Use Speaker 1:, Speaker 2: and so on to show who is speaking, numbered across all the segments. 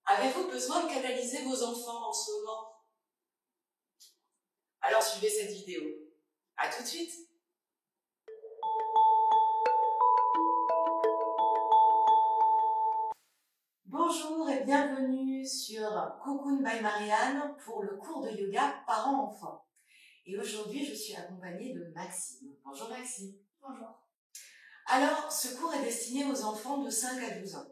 Speaker 1: Avez-vous besoin de canaliser vos enfants en ce moment? Alors suivez cette vidéo. À tout de suite! Bonjour et bienvenue sur Cocoon by Marianne pour le cours de yoga parents-enfants. Et aujourd'hui, je suis accompagnée de Maxime. Bonjour Maxime.
Speaker 2: Bonjour.
Speaker 1: Alors, ce cours est destiné aux enfants de 5 à 12 ans.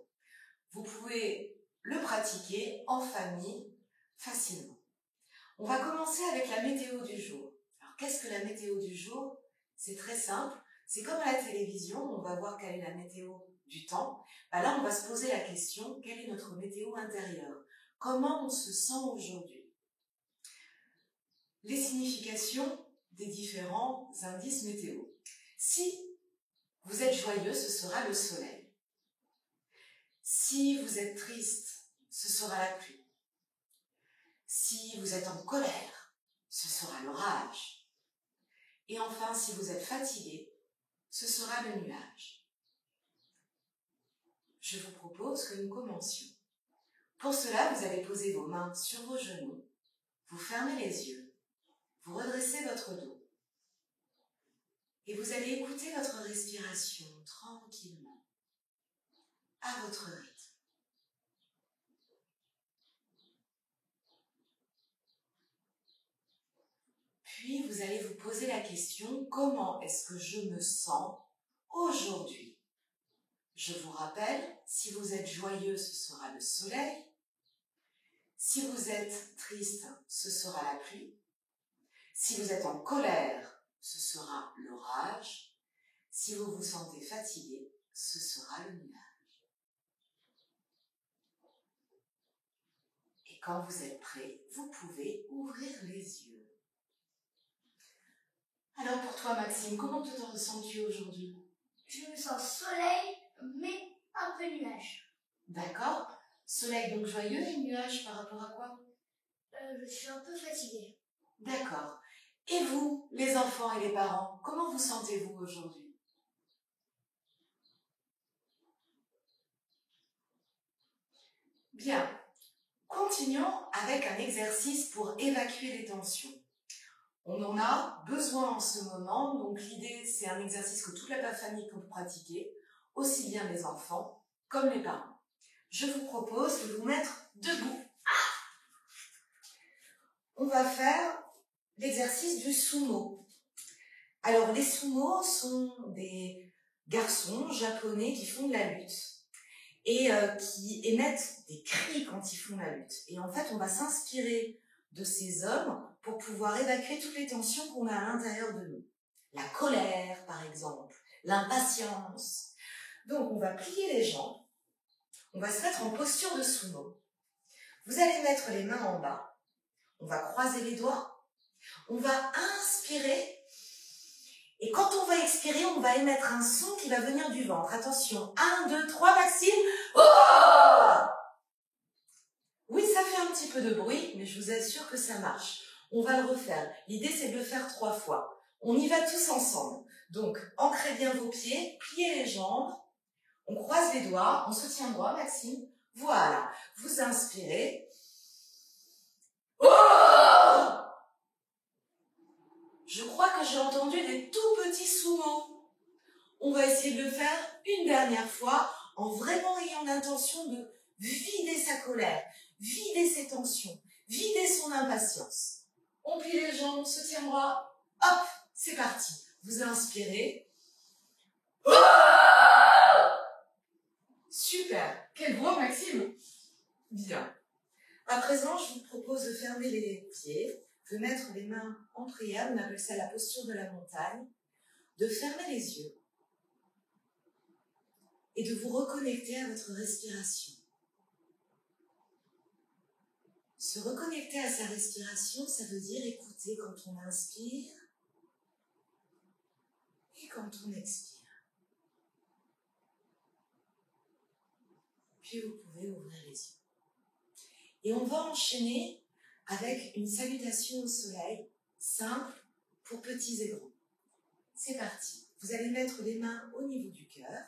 Speaker 1: Vous pouvez le pratiquer en famille facilement. On va commencer avec la météo du jour. Alors, qu'est-ce que la météo du jour? C'est très simple. C'est comme à la télévision, on va voir quelle est la météo du temps. Là, on va se poser la question, quelle est notre météo intérieure? Comment on se sent aujourd'hui? Les significations des différents indices météo. Si vous êtes joyeux, ce sera le soleil. Si vous êtes triste, ce sera la pluie. Si vous êtes en colère, ce sera l'orage. Et enfin, si vous êtes fatigué, ce sera le nuage. Je vous propose que nous commencions. Pour cela, vous allez poser vos mains sur vos genoux, vous fermez les yeux, vous redressez votre dos et vous allez écouter votre respiration tranquillement, à votre rythme. Puis, vous allez vous poser la question, comment est-ce que je me sens aujourd'hui? Je vous rappelle, si vous êtes joyeux, ce sera le soleil. Si vous êtes triste, ce sera la pluie. Si vous êtes en colère, ce sera l'orage. Si vous vous sentez fatigué, ce sera le nuage. Et quand vous êtes prêt, vous pouvez ouvrir les yeux. Alors pour toi, Maxime, comment te ressens-tu aujourd'hui?
Speaker 2: Je me sens soleil, mais un peu nuage.
Speaker 1: D'accord. Soleil donc joyeux et nuage par rapport à quoi?
Speaker 2: Je suis un peu fatiguée.
Speaker 1: D'accord. Et vous, les enfants et les parents, comment vous sentez-vous aujourd'hui? Bien. Continuons avec un exercice pour évacuer les tensions. On en a besoin en ce moment, donc l'idée c'est un exercice que toute la famille peut pratiquer, aussi bien les enfants comme les parents. Je vous propose de vous mettre debout. On va faire l'exercice du sumo. Alors les sumo sont des garçons japonais qui font de la lutte et qui émettent des cris quand ils font la lutte. Et en fait, on va s'inspirer de ces hommes pour pouvoir évacuer toutes les tensions qu'on a à l'intérieur de nous. La colère, par exemple, l'impatience. Donc, on va plier les jambes, on va se mettre en posture de sumo. Vous allez mettre les mains en bas, on va croiser les doigts, on va inspirer, et quand on va expirer, on va émettre un son qui va venir du ventre. Attention, 1, 2, 3, Maxime. Oh! Oui, ça fait un petit peu de bruit, mais je vous assure que ça marche. On va le refaire. L'idée, c'est de le faire 3 fois. On y va tous ensemble. Donc, ancrez bien vos pieds, pliez les jambes, on croise les doigts, on se tient droit, Maxime. Voilà. Vous inspirez. Oh! Je crois que j'ai entendu des tout petits sumo. On va essayer de le faire une dernière fois en vraiment ayant l'intention de vider sa colère, vider ses tensions, vider son impatience. On plie les jambes, on se tient droit. Hop, c'est parti. Vous inspirez. Oh! Super. Quelle voix, Maxime? Bien. À présent, je vous propose de fermer les pieds, de mettre les mains en prière, on appelle ça la posture de la montagne, de fermer les yeux et de vous reconnecter à votre respiration. Se reconnecter à sa respiration, ça veut dire écouter quand on inspire et quand on expire. Puis vous pouvez ouvrir les yeux. Et on va enchaîner avec une salutation au soleil, simple pour petits et grands. C'est parti. Vous allez mettre les mains au niveau du cœur.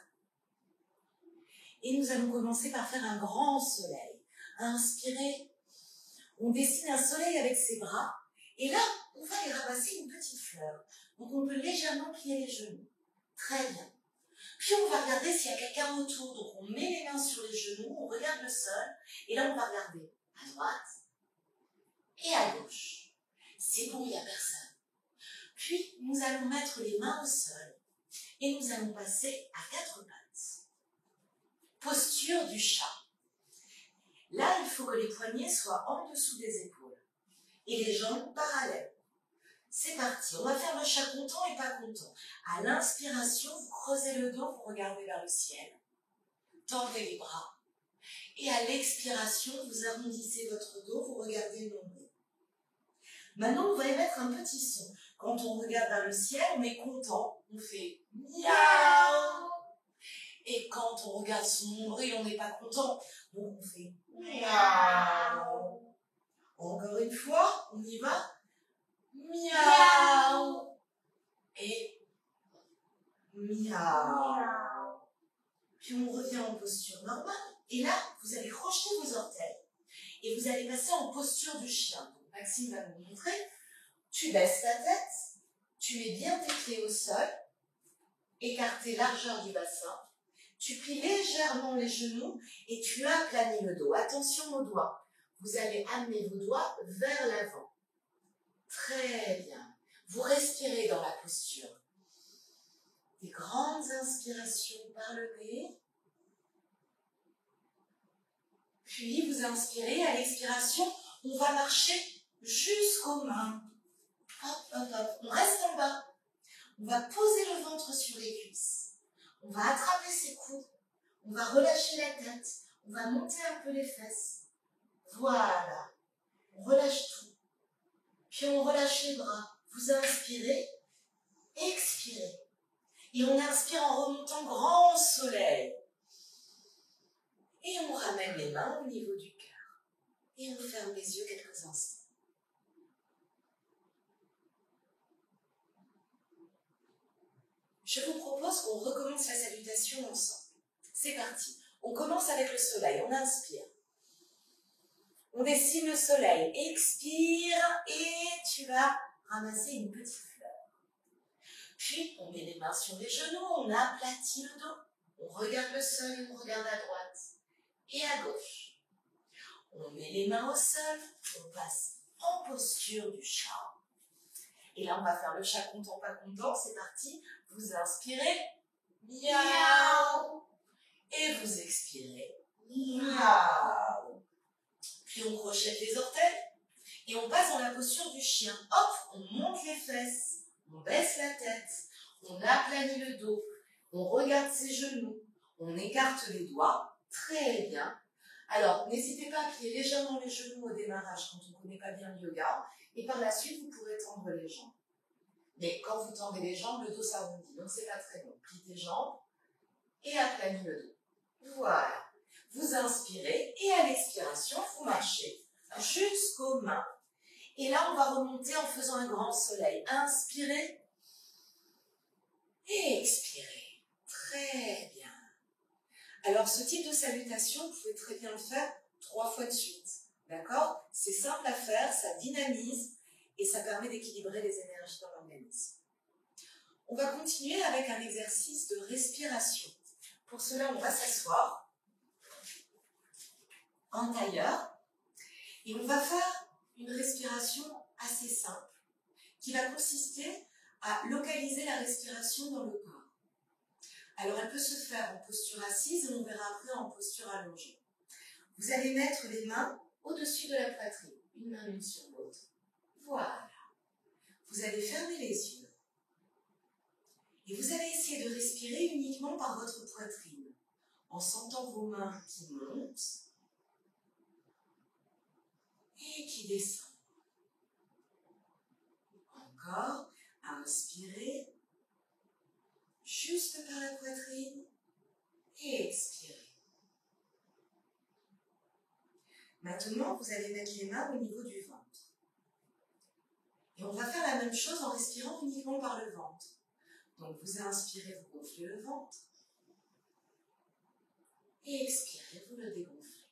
Speaker 1: Et nous allons commencer par faire un grand soleil. Inspirez. On dessine un soleil avec ses bras. Et là, on va aller ramasser une petite fleur. Donc on peut légèrement plier les genoux. Très bien. Puis on va regarder s'il y a quelqu'un autour. Donc on met les mains sur les genoux, on regarde le sol. Et là, on va regarder à droite et à gauche. C'est bon, il n'y a personne. Puis, nous allons mettre les mains au sol et nous allons passer à 4 pattes. Posture du chat. Là, il faut que les poignets soient en dessous des épaules et les jambes parallèles. C'est parti, on va faire le chat content et pas content. À l'inspiration, vous creusez le dos, vous regardez vers le ciel. Tendez les bras. Et à l'expiration, vous arrondissez votre dos, vous regardez le nombril. Maintenant, on va émettre un petit son. Quand on regarde vers le ciel, on est content, on fait miaou. Et quand on regarde son nombril, on n'est pas content, donc on fait miaou. Encore une fois, on y va. Miaou. Et miaou. Puis on revient en posture normale. Et là, vous allez crocheter vos orteils. Et vous allez passer en posture du chien. Donc Maxime va vous montrer. Tu baisses ta tête. Tu mets bien tes pieds au sol. Écartez largeur du bassin. Tu plies légèrement les genoux et tu aplanis le dos. Attention aux doigts. Vous allez amener vos doigts vers l'avant. Très bien. Vous respirez dans la posture. Des grandes inspirations par le nez. Puis vous inspirez. À l'expiration, on va marcher jusqu'aux mains. Hop, hop, hop. On reste en bas. On va poser le ventre sur les cuisses. On va attraper ses coudes. On va relâcher la tête. On va monter un peu les fesses. Voilà. On relâche tout. Puis on relâche les bras. Vous inspirez. Expirez. Et on inspire en remontant grand soleil. Et on ramène les mains au niveau du cœur. Et on ferme les yeux quelques instants. Je vous propose qu'on recommence la salutation ensemble. C'est parti. On commence avec le soleil. On inspire. On dessine le soleil. Expire et tu vas ramasser une petite fleur. Puis, on met les mains sur les genoux. On aplatit le dos. On regarde le sol et on regarde à droite et à gauche. On met les mains au sol. On passe en posture du chat. Et là, on va faire le chat content, pas content. C'est parti. Vous inspirez. Miaou. Et vous expirez. Miaou. Puis on crochette les orteils. Et on passe dans la posture du chien. Hop, on monte les fesses. On baisse la tête. On aplanit le dos. On regarde ses genoux. On écarte les doigts. Très bien. Alors, n'hésitez pas à plier légèrement les genoux au démarrage quand on ne connaît pas bien le yoga. Et par la suite, vous pourrez tendre les jambes. Mais quand vous tendez les jambes, le dos s'arrondit. Donc, c'est pas très bon. Plie tes jambes et aplanis le dos. Voilà. Vous inspirez et à l'expiration, vous marchez jusqu'aux mains. Et là, on va remonter en faisant un grand soleil. Inspirez et expirez. Très bien. Alors, ce type de salutation, vous pouvez très bien le faire 3 fois de suite. D'accord? C'est simple à faire, ça dynamise et ça permet d'équilibrer les énergies dans l'organisme. On va continuer avec un exercice de respiration. Pour cela, on va s'asseoir en tailleur et on va faire une respiration assez simple qui va consister à localiser la respiration dans le corps. Alors, elle peut se faire en posture assise et on verra après en posture allongée. Vous allez mettre les mains au-dessus de la poitrine, une main l'une sur l'autre. Voilà. Vous allez fermer les yeux et vous allez essayer de respirer uniquement par votre poitrine en sentant vos mains qui montent et qui descendent. Encore, inspirez juste par la poitrine et expirez. Maintenant, vous allez mettre les mains au niveau du ventre. Et on va faire la même chose en respirant uniquement par le ventre. Donc, vous inspirez, vous gonflez le ventre. Et expirez, vous le dégonflez.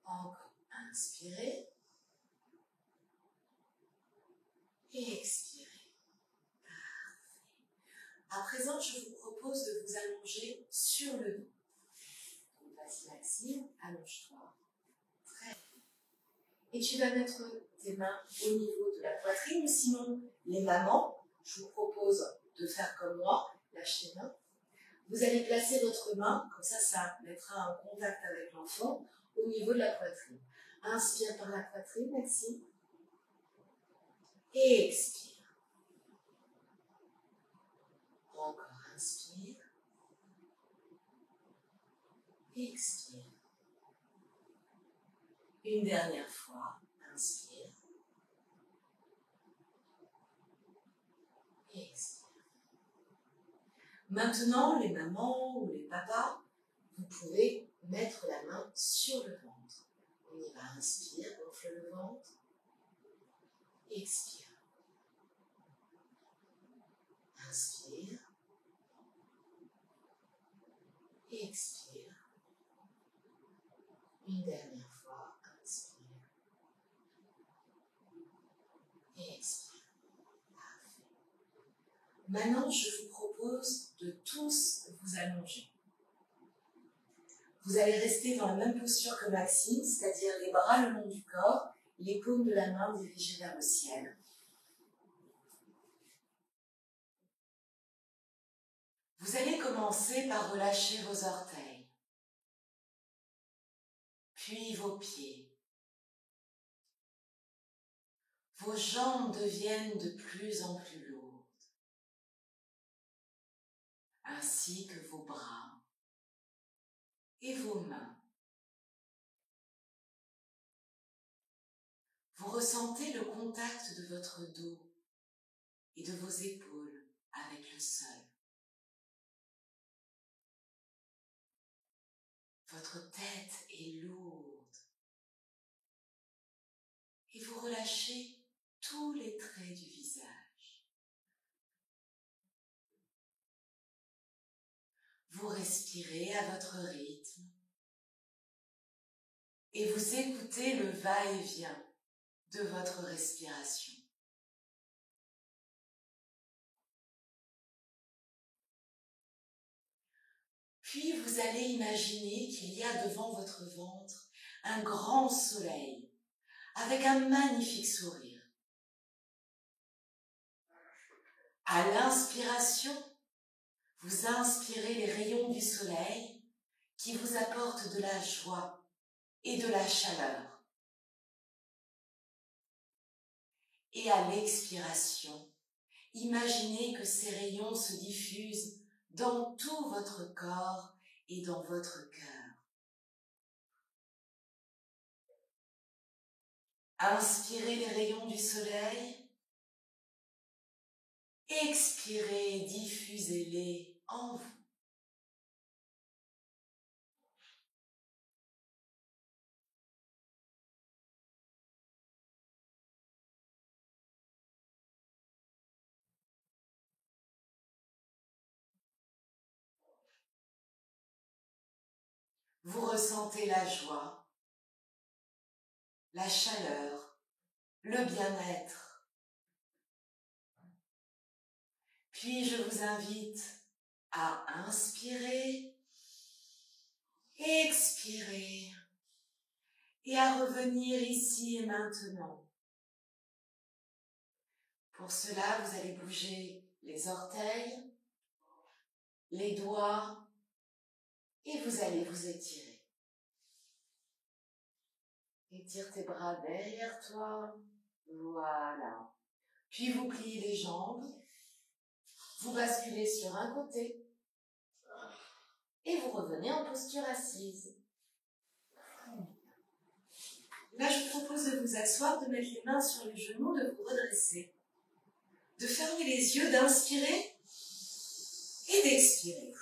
Speaker 1: Encore. Inspirez. Et expirez. À présent, je vous propose de vous allonger sur le dos. Donc, vas-y Maxime, allonge-toi. Très bien. Et tu vas mettre tes mains au niveau de la poitrine, ou sinon, les mamans, je vous propose de faire comme moi, lâchez les mains. Vous allez placer votre main, comme ça mettra un contact avec l'enfant, au niveau de la poitrine. Inspire par la poitrine, Maxime. Et expire. Encore, inspire. Expire. Une dernière fois, inspire. Expire. Maintenant, les mamans ou les papas, vous pouvez mettre la main sur le ventre. On y va, inspire, gonfle le ventre. Expire. Inspire. Expire. Une dernière fois, inspire. Et expire. Parfait. Maintenant, je vous propose de tous vous allonger. Vous allez rester dans la même posture que Maxime, c'est-à-dire les bras le long du corps, les paumes de la main dirigées vers le ciel. Vous allez commencer par relâcher vos orteils, puis vos pieds. Vos jambes deviennent de plus en plus lourdes, ainsi que vos bras et vos mains. Vous ressentez le contact de votre dos et de vos épaules avec le sol. Votre tête est lourde et vous relâchez tous les traits du visage. Vous respirez à votre rythme et vous écoutez le va-et-vient de votre respiration. Puis vous allez imaginer qu'il y a devant votre ventre un grand soleil avec un magnifique sourire. À l'inspiration, vous inspirez les rayons du soleil qui vous apportent de la joie et de la chaleur. Et à l'expiration, imaginez que ces rayons se diffusent dans tout votre corps et dans votre cœur. Inspirez les rayons du soleil, expirez et diffusez-les en vous. Vous ressentez la joie, la chaleur, le bien-être. Puis je vous invite à inspirer, expirer et à revenir ici et maintenant. Pour cela, vous allez bouger les orteils, les doigts et vous allez vous étirer. Étire tes bras derrière toi, voilà. Puis vous pliez les jambes, vous basculez sur un côté et vous revenez en posture assise. Là, je vous propose de vous asseoir, de mettre les mains sur les genoux, de vous redresser, de fermer les yeux, d'inspirer et d'expirer.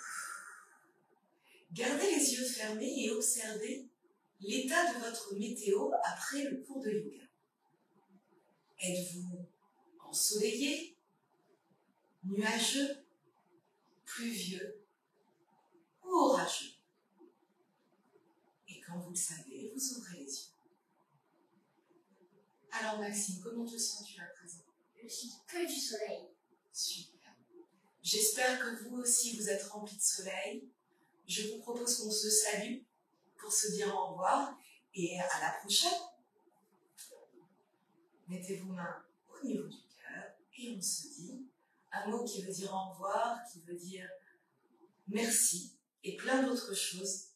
Speaker 1: Gardez les yeux fermés et observez l'état de votre météo après le cours de yoga. Êtes-vous ensoleillé, nuageux, pluvieux ou orageux? Et quand vous le savez, vous ouvrez les yeux. Alors Maxime, comment te sens-tu à présent?
Speaker 2: Je suis que du soleil.
Speaker 1: Super. J'espère que vous aussi vous êtes remplis de soleil. Je vous propose qu'on se salue pour se dire au revoir et à la prochaine. Mettez vos mains au niveau du cœur et on se dit un mot qui veut dire au revoir, qui veut dire merci et plein d'autres choses.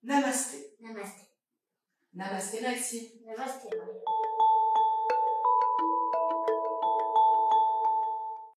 Speaker 1: Namasté.
Speaker 2: Namasté.
Speaker 1: Namasté Maxime.
Speaker 2: Namasté, Maria.